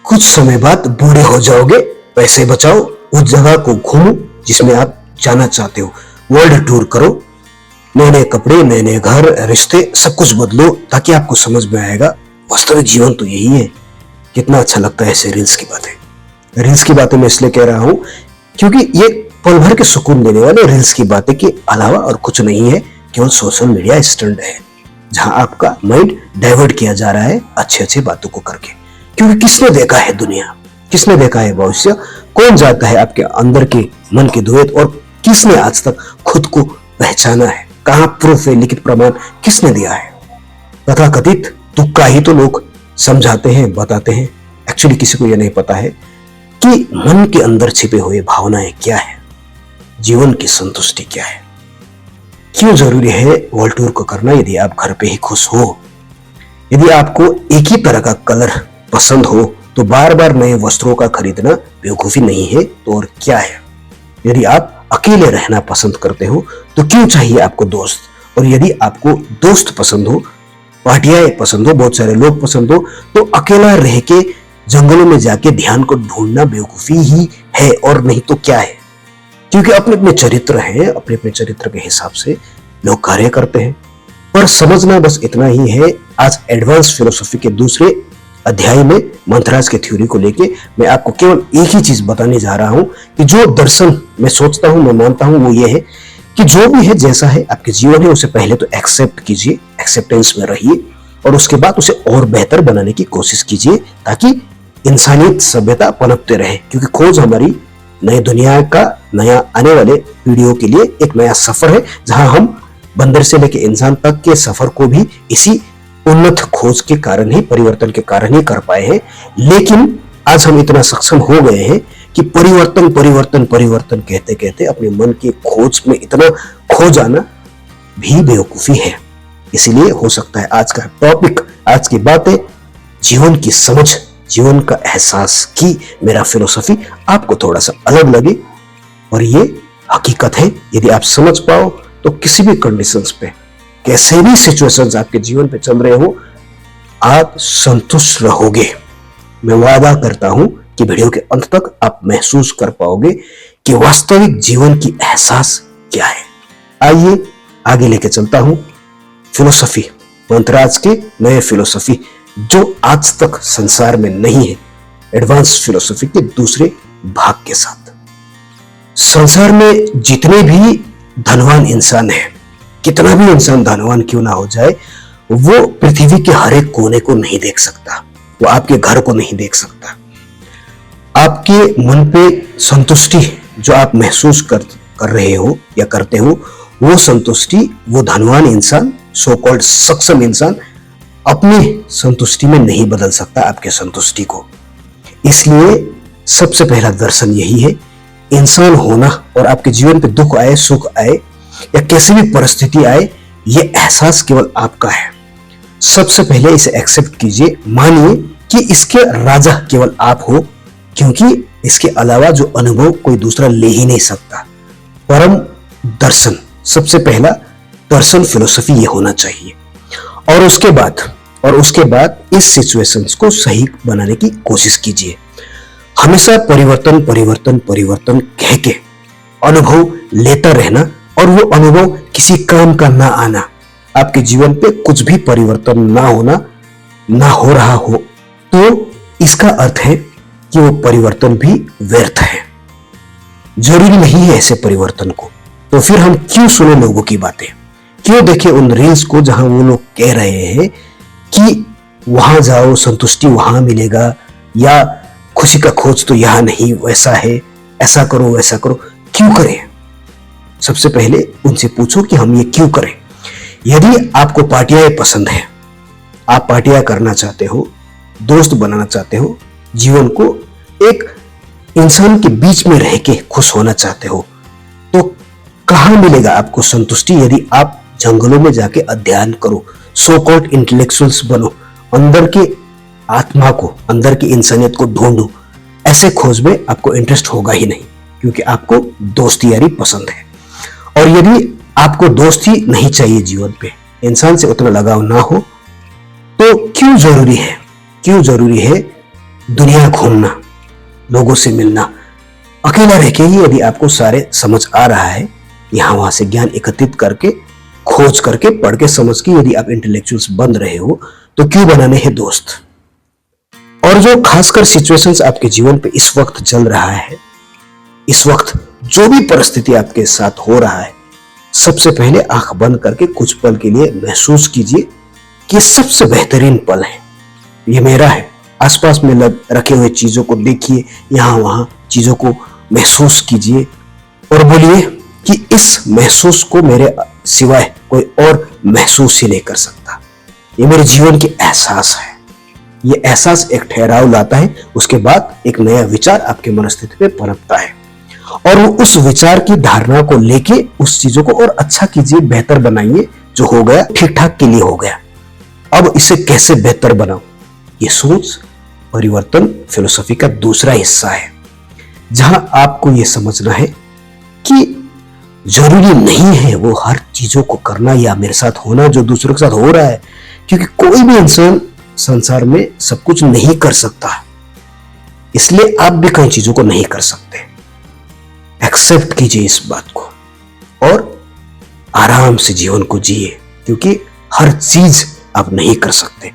कुछ समय बाद बूढ़े हो जाओगे, पैसे बचाओ, उस जगह को घूमो जिसमें आप जाना चाहते हो, वर्ल्ड टूर करो, नए नए कपड़े, नए नए घर, रिश्ते, सब कुछ बदलो, ताकि आपको समझ में आएगा वास्तविक जीवन तो यही है। कितना अच्छा लगता है ऐसे रील्स की बातें। रील्स की बातें मैं इसलिए कह रहा हूं क्योंकि ये पल भर के सुकून देने वाले रील्स की बातें के अलावा और कुछ नहीं है, केवल सोशल मीडिया स्टंट है, जहां आपका माइंड डाइवर्ट किया जा रहा है अच्छी अच्छी बातों को करके। क्योंकि किसने देखा है दुनिया, किसने देखा है भविष्य, कौन जानता है आपके अंदर के मन के द्वैत, और किसने आज तक खुद को पहचाना है, कहां प्रूफ है, लिखित प्रमाण किसने दिया है। तथाकथित तुक्का ही तो लोग समझाते हैं, बताते हैं। एक्चुअली किसी को यह नहीं पता है कि मन के अंदर छिपे हुए भावनाएं क्या है, जीवन की संतुष्टि क्या है, क्यों जरूरी है वर्ल्ड टूर को करना यदि आप घर पे ही खुश हो। यदि आपको एक ही तरह का कलर पसंद हो तो बार बार नए वस्त्रों का खरीदना बेवकूफी नहीं है तो और क्या है। यदि आप अकेले रहना पसंद करते हो तो क्यों चाहिए आपको दोस्त, और यदि आपको दोस्त पसंद हो, पार्टियां पसंद हो, बहुत सारे लोग पसंद हो, तो अकेला रह के जंगलों में जाके ध्यान को ढूंढना बेवकूफी ही है और नहीं तो क्या है। क्योंकि अपने अपने चरित्र हैं, अपने अपने चरित्र के हिसाब से लोग कार्य करते हैं। पर समझना बस इतना ही है। आज एडवांस फिलोसफी के दूसरे अध्याय में मंथराज के थ्योरी को लेके मैं आपको केवल एक ही चीज बताने जा रहा हूं कि जो दर्शन मैं सोचता हूं, मैं मानता हूं, वो ये है कि जो भी है, जैसा है आपके जीवन है, उसे पहले तो एक्सेप्ट कीजिए, एक्सेप्टेंस में रहिए, और उसके बाद उसे और बेहतर बनाने की कोशिश कीजिए ताकि इंसानियत सभ्यता पनपते रहे। क्योंकि खोज हमारी नई दुनिया का, नया आने वाले पीढ़ियों के लिए एक नया सफर है, जहां हम बंदर से लेकर इंसान तक के सफर को भी इसी उन्नत खोज के कारण ही, परिवर्तन के कारण ही कर पाए हैं। लेकिन आज हम इतना सक्षम हो गए हैं कि परिवर्तन परिवर्तन परिवर्तन कहते कहते अपने मन की खोज में इतना खो जाना भी बेवकूफी है। इसलिए हो सकता है आज का टॉपिक, आज की बातें, जीवन की समझ, जीवन का एहसास की मेरा फिलोसफी आपको थोड़ा सा अलग लगे, और ये हकीकत है। यदि आप समझ पाओ तो किसी भी कंडीशंस पे, कैसे भी सिचुएशंस आपके जीवन पे चल रहे हो, आप संतुष्ट रहोगे। मैं वादा करता हूं कि वीडियो के अंत तक आप महसूस कर पाओगे कि वास्तविक जीवन की एहसास क्या है। आइए आगे लेके चलता हूं फिलोसफी, मंथराज के नए फिलोसफी जो आज तक संसार में नहीं है, एडवांस फिलोसफी के दूसरे भाग के साथ। संसार में जितने भी धनवान इंसान है, कितना भी इंसान धनवान क्यों ना हो जाए, वो पृथ्वी के हर एक कोने को नहीं देख सकता, वो आपके घर को नहीं देख सकता। आपके मन पे संतुष्टि जो आप महसूस कर रहे हो या करते हो, वो संतुष्टि वो धनवान इंसान, सो कॉल्ड सक्षम इंसान, अपनी संतुष्टि में नहीं बदल सकता आपके संतुष्टि को। इसलिए सबसे पहला दर्शन यही है, इंसान होना और आपके जीवन पे दुख आए, सुख आए या कैसी भी परिस्थिति आए, ये एहसास केवल आपका है। सबसे पहले इसे एक्सेप्ट कीजिए, मानिए कि इसके राजा केवल आप हो, क्योंकि इसके अलावा जो अनुभव कोई दूसरा ले ही नहीं सकता। परम दर्शन, सबसे पहला दर्शन फिलोसफी ये होना चाहिए। और उसके बाद इस सिचुएशंस को सही बनाने की कोशिश कीजिए। हमेशा परिवर्तन परिवर्तन परिवर्तन कह के अनुभव लेता रहना, और वो अनुभव किसी काम का ना आना, आपके जीवन पे कुछ भी परिवर्तन ना होना, ना हो रहा हो, तो इसका अर्थ है कि वो परिवर्तन भी व्यर्थ है। जरूरी नहीं है ऐसे परिवर्तन को। तो फिर हम क्यों सुने लोगों की बातें, क्यों देखें उन रील्स को जहां वो लोग कह रहे हैं कि वहां जाओ, संतुष्टि वहां मिलेगा, या खुशी का खोज तो यहां नहीं, वैसा है, ऐसा करो वैसा करो। क्यों करें? सबसे पहले उनसे पूछो कि हम ये क्यों करें। यदि आपको पार्टियां पसंद है, आप पार्टियां करना चाहते हो, दोस्त बनाना चाहते हो, जीवन को एक इंसान के बीच में रह के खुश होना चाहते हो, तो कहां मिलेगा आपको संतुष्टि? यदि आप जंगलों में जाके अध्ययन करो, सो कॉल्ड इंटेलेक्चुअल्स बनो, अंदर के आत्मा को, अंदर की इंसानियत को ढूंढो, ऐसे खोज में आपको इंटरेस्ट होगा ही नहीं, क्योंकि आपको दोस्ती यारी पसंद है। और यदि आपको दोस्ती नहीं चाहिए, जीवन पे इंसान से उतना लगाव ना हो, तो क्यों जरूरी है दुनिया घूमना, लोगों से मिलना, अकेला रह के ही यदि आपको सारे समझ आ रहा है, यहां वहां से ज्ञान एकत्रित करके, खोज करके, पढ़ के, समझ के यदि आप इंटेलेक्चुअल्स बन रहे हो, तो क्यों बनाने हैं दोस्त। और जो खासकर सिचुएशंस आपके जीवन पे इस वक्त चल रहा है, इस वक्त जो भी परिस्थिति आपके साथ हो रहा है, सबसे पहले आंख बंद करके कुछ पल के लिए महसूस कीजिए कि सबसे बेहतरीन पल है, ये मेरा है। आसपास में रखे हुए चीजों को देखिए, यहां वहां चीजों को महसूस कीजिए और बोलिए कि इस महसूस को मेरे सिवाय कोई और महसूस ही नहीं कर सकता। ये मेरे जीवन की एहसास है। ये एहसास एक ठहराव लाता है, उसके बाद एक नया विचार आपके मनस्थिति में पनपता है और वो उस विचार की धारणा को लेके उस चीजों को और अच्छा कीजिए, बेहतर बनाइए। जो हो गया ठीक ठाक के लिए हो गया, अब इसे कैसे बेहतर बनाऊं, ये सोच परिवर्तन फिलोसॉफी का दूसरा हिस्सा है, जहां आपको यह समझना है कि जरूरी नहीं है वो हर चीजों को करना या मेरे साथ होना जो दूसरों के साथ हो रहा है, क्योंकि कोई भी इंसान संसार में सब कुछ नहीं कर सकता, इसलिए आप भी कई चीजों को नहीं कर सकते। एक्सेप्ट कीजिए इस बात को और आराम से जीवन को जिए, क्योंकि हर चीज आप नहीं कर सकते।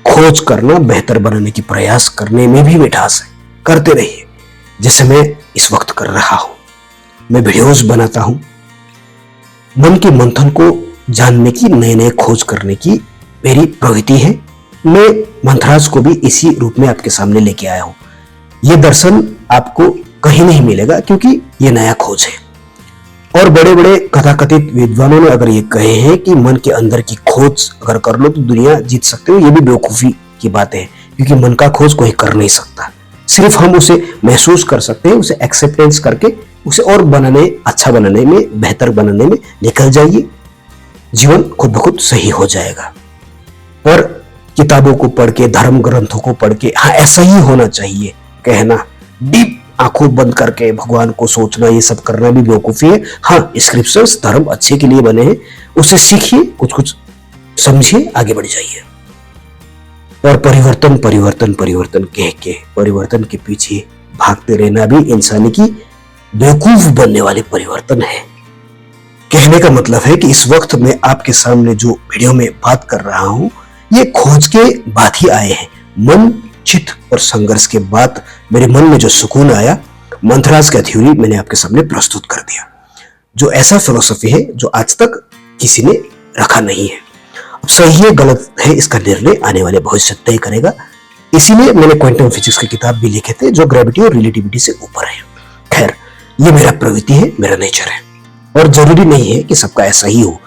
खोज करना, बेहतर बनाने की प्रयास करने में भी मिठास है, करते रहिए, जैसे मैं इस वक्त कर रहा हूं। मैं वीडियोस बनाता हूं, मन के मंथन को जानने की, नए नए खोज करने की मेरी प्रवृत्ति है। मैं मंथराज को भी इसी रूप में आपके सामने लेके आया हूं। यह दर्शन आपको कहीं नहीं मिलेगा, क्योंकि यह नया खोज है। और बड़े बड़े कथाकथित विद्वानों ने अगर ये कहे हैं कि मन के अंदर की खोज अगर कर लो तो दुनिया जीत सकते हो, ये भी बेवकूफी की बात है, क्योंकि मन का खोज कोई कर नहीं सकता। सिर्फ हम उसे महसूस कर सकते हैं, उसे एक्सेप्टेंस करके उसे और बनाने, अच्छा बनाने में, बेहतर बनाने में निकल जाइए, जीवन खुद ब खुद सही हो जाएगा। और किताबों को पढ़ के, धर्म ग्रंथों को पढ़ के, हाँ ऐसा ही होना चाहिए कहना, डीप आंखों बंद करके भगवान को सोचना, ये सब करना भी बेवकूफी है। हाँ, स्क्रिप्चर्स धर्म अच्छे के लिए बने हैं, उसे सीखिए, कुछ कुछ समझिए, आगे बढ़ जाइए। और परिवर्तन परिवर्तन परिवर्तन कह के परिवर्तन के पीछे भागते रहना भी इंसानी की बेवकूफ बनने वाली परिवर्तन है। कहने का मतलब है कि इस वक्त मैं आपके सामने जो वीडियो में बात कर रहा हूं, ये खोज के बाद ही आए हैं। मन, चित्त और संघर्ष के बाद मेरे मन में जो सुकून आया, मंथराज का थ्योरी मैंने आपके सामने प्रस्तुत कर दिया, जो ऐसा फिलोसफी है जो आज तक किसी ने रखा नहीं है। अब सही है गलत है इसका निर्णय आने वाले भविष्य तय करेगा। इसीलिए मैंने क्वांटम फिजिक्स की किताब भी लिखे थे, जो ग्रेविटी और रिलेटिविटी से ऊपर है। खैर, ये मेरा प्रवृत्ति है, मेरा नेचर है, और जरूरी नहीं है कि सबका ऐसा ही हो।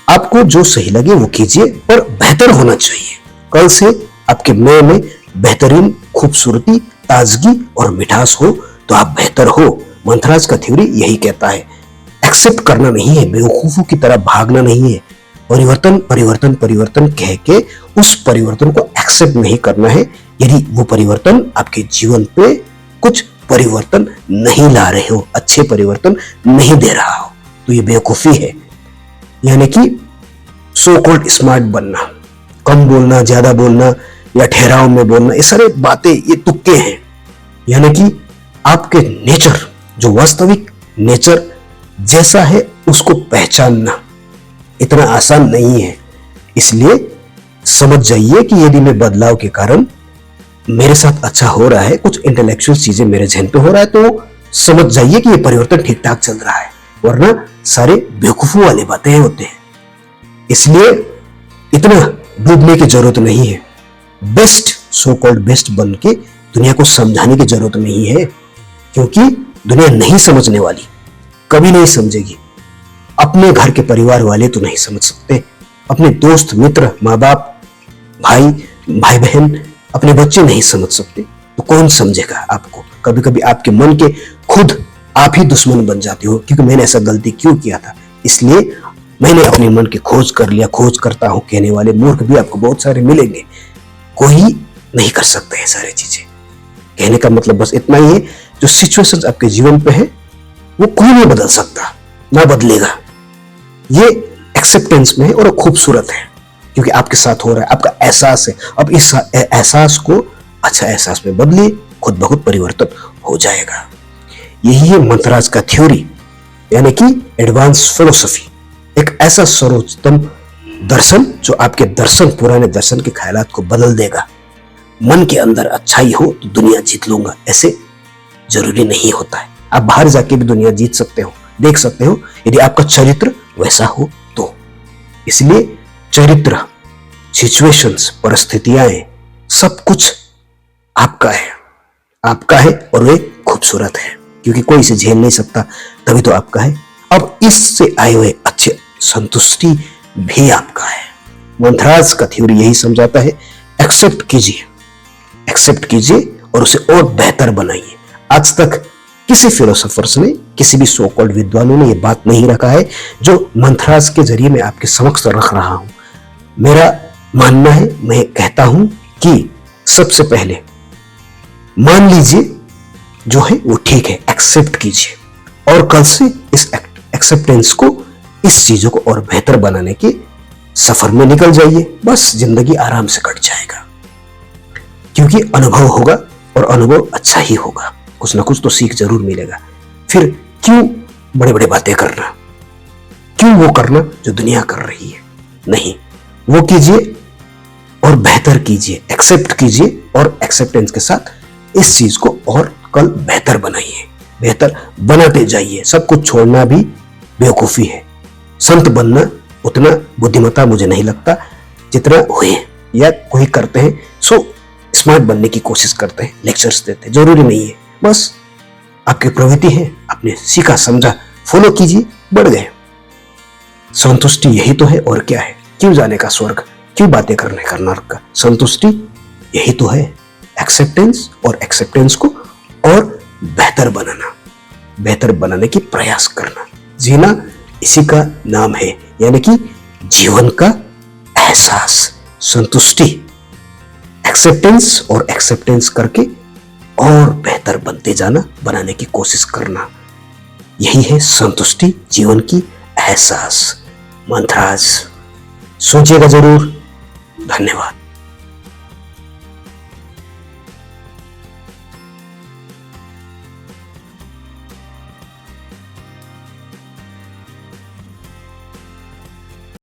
आपको जो सही लगे वो कीजिए, पर बेहतर होना चाहिए। कल से आपके मैं में बेहतरीन खूबसूरती, ताजगी और मिठास हो तो आप बेहतर हो। मंथराज का थ्योरी यही कहता है। एक्सेप्ट करना नहीं है, बेवकूफों की तरह भागना नहीं है। परिवर्तन परिवर्तन परिवर्तन कह के उस परिवर्तन को एक्सेप्ट नहीं करना है। यदि वो परिवर्तन आपके जीवन पे कुछ परिवर्तन नहीं ला रहे हो, अच्छे परिवर्तन नहीं दे रहा हो, तो ये बेवकूफी है। यानी कि सो कॉल्ड स्मार्ट बनना, कम बोलना, ज्यादा बोलना या ठहराव में बोलना, ये सारे बातें, ये तुक्के हैं। यानी कि आपके नेचर, जो वास्तविक नेचर जैसा है, उसको पहचानना इतना आसान नहीं है। इसलिए समझ जाइए कि यदि मैं बदलाव के कारण मेरे साथ अच्छा हो रहा है, कुछ इंटेलेक्चुअल चीजें मेरे जहन पे हो रहा है, तो समझ जाइए कि ये परिवर्तन ठीक ठाक चल रहा है, वरना सारे बेवकूफों वाली बातें होते हैं। इसलिए इतना डूबने की जरूरत नहीं है। बेस्ट, सो कॉल्ड बेस्ट बन के दुनिया को समझाने की जरूरत नहीं है, क्योंकि दुनिया नहीं समझने वाली, कभी नहीं समझेगी। अपने घर के परिवार वाले तो नहीं समझ सकते, अपने दोस्त मित्र, माँ बाप, भाई बहन, अपने बच्चे नहीं समझ सकते, तो कौन समझेगा आपको। कभी कभी आपके मन के खुद आप ही दुश्मन बन जाते हो, क्योंकि मैंने ऐसा गलती क्यों किया था, इसलिए मैंने अपने मन की खोज कर लिया, खोज करता हूं कहने वाले मूर्ख भी आपको बहुत सारे मिलेंगे। कोई नहीं कर सकता है सारी चीजें। कहने का मतलब बस इतना ही है, जो सिचुएशंस आपके जीवन पे है वो कोई नहीं बदल सकता, ना बदलेगा। ये एक्सेप्टेंस में है और खूबसूरत है, क्योंकि आपके साथ हो रहा है, आपका एहसास है। अब इस एहसास को अच्छा एहसास में बदलिए, खुद ब खुद परिवर्तन हो जाएगा। यही है मंथराज का थ्योरी, यानी कि एडवांस फिलोसफी, एक ऐसा सर्वोत्तम दर्शन जो आपके दर्शन, पुराने दर्शन के ख्यालात को बदल देगा। मन के अंदर अच्छाई हो तो दुनिया जीत लूंगा, ऐसे जरूरी नहीं होता है। आप बाहर जाके भी दुनिया जीत सकते हो, देख सकते हो, यदि आपका चरित्र वैसा हो तो। इसलिए चरित्र, सिचुएशंस, परिस्थितियां, सब कुछ आपका है, आपका है और वे खूबसूरत है, क्योंकि कोई इसे झेल नहीं सकता, तभी तो आपका है। अब इससे आए हुए अच्छे संतुष्टि भी आपका है। मंथराज का थ्योरी यही समझाता है, एक्सेप्ट कीजिए, एक्सेप्ट कीजिए और उसे और बेहतर बनाइए। आज तक किसी फिलोसोफर्स ने, किसी भी सो कॉल्ड विद्वानों ने यह बात नहीं रखा है जो मंथराज के जरिए मैं आपके समक्ष रख रहा हूं। मेरा मानना है, मैं कहता हूं कि सबसे पहले मान लीजिए जो है वो ठीक है, एक्सेप्ट कीजिए और कल से इस एक्सेप्टेंस को, इस चीजों को और बेहतर बनाने के सफर में निकल जाइए। बस जिंदगी आराम से कट जाएगा, क्योंकि अनुभव होगा और अनुभव अच्छा ही होगा, कुछ ना कुछ तो सीख जरूर मिलेगा। फिर क्यों बड़े बड़े बातें करना, क्यों वो करना जो दुनिया कर रही है? नहीं, वो कीजिए और बेहतर कीजिए, एक्सेप्ट कीजिए और एक्सेप्टेंस के साथ इस चीज को और कल बेहतर बनाइए, बेहतर बनाते जाइए। सब कुछ छोड़ना भी बेवकूफी है। संत बनना उतना बुद्धिमत्ता मुझे नहीं लगता जितना हुए या कोई करते हैं, सो स्मार्ट बनने की कोशिश करते हैं, लेक्चर्स देते हैं, जरूरी नहीं है। बस आपकी प्रवृत्ति है, आपने सीखा समझा, फॉलो कीजिए, बढ़ गए। संतुष्टि यही तो है, और क्या है? क्यों जाने का स्वर्ग, क्यों बातें करने का नरक का? संतुष्टि यही तो है, एक्सेप्टेंस, और एक्सेप्टेंस को और बेहतर बनाना, बेहतर बनाने की प्रयास करना। जीना इसी का नाम है, यानी कि जीवन का एहसास, संतुष्टि, एक्सेप्टेंस और एक्सेप्टेंस करके और बेहतर बनते जाना, बनाने की कोशिश करना। यही है संतुष्टि, जीवन की एहसास। मंथराज सोचिएगा जरूर। धन्यवाद।